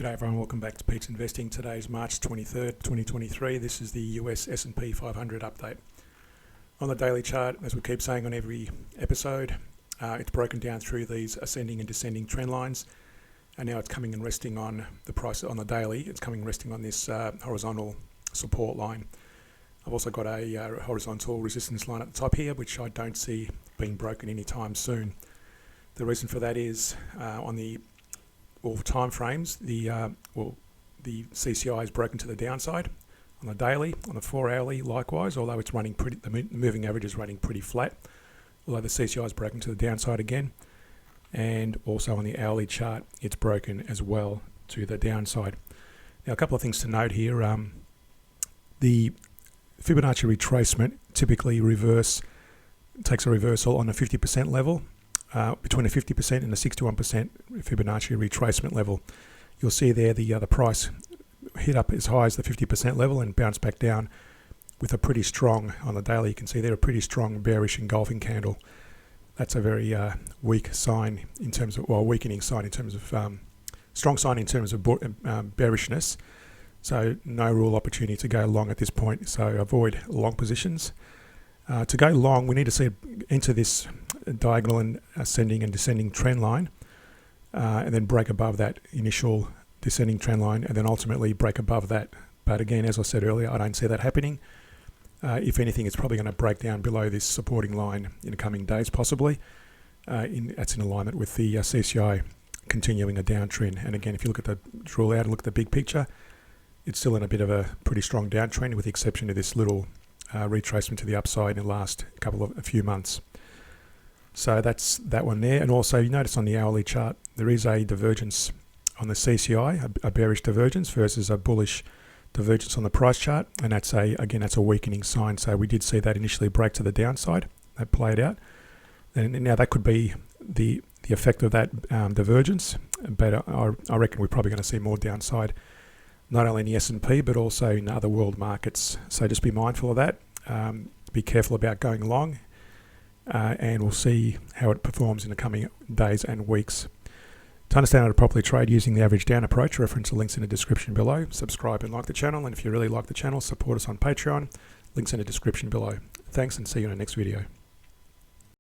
G'day everyone, welcome back to Pete's Investing. Today is March 23rd, 2023. This is the US S&P 500 update. On the daily chart, as we keep saying on every episode, it's broken down through these ascending and descending trend lines, and now it's coming and resting on the price on the daily. It's coming and resting on this horizontal support line. I've also got a horizontal resistance line at the top here, which I don't see being broken anytime soon. The reason for that is on the time frames, the CCI is broken to the downside on the daily, on the 4 hourly likewise, although it's running the moving average is running pretty flat, although the CCI is broken to the downside again, and also on the hourly chart it's broken as well to the downside. Now a couple of things to note here. The Fibonacci retracement typically takes a reversal on a 50% level. Between a 50% and a 61% Fibonacci retracement level. You'll see there the price hit up as high as the 50% level and bounce back down with a pretty strong, on the daily you can see there, a pretty strong bearish engulfing candle. That's a very weak sign in terms of, well, weakening sign in terms of, strong sign in terms of bearishness. So no real opportunity to go long at this point, so avoid long positions. To go long, we need to see it enter this diagonal and ascending and descending trend line, and then break above that initial descending trend line, and then ultimately break above that. But again, as I said earlier, I don't see that happening. If anything, it's probably going to break down below this supporting line in the coming days, possibly. That's in alignment with the CCI continuing a downtrend. And again, if you look at the drill out and look at the big picture, it's still in a bit of a pretty strong downtrend, with the exception of this little retracement to the upside in the last a few months. So that's that one there. And also you notice on the hourly chart there is a divergence on the CCI, a bearish divergence versus a bullish divergence on the price chart, and that's a weakening sign. So we did see that initially break to the downside. That played out, and now that could be the effect of that divergence, but I reckon we're probably going to see more downside, not only in the S&P but also in other world markets. So just be mindful of that. Be careful about going long, and we'll see how it performs in the coming days and weeks. To understand how to properly trade using the average down approach, reference the links in the description below. Subscribe and like the channel, and if you really like the channel, support us on Patreon. Links in the description below. Thanks, and see you in the next video.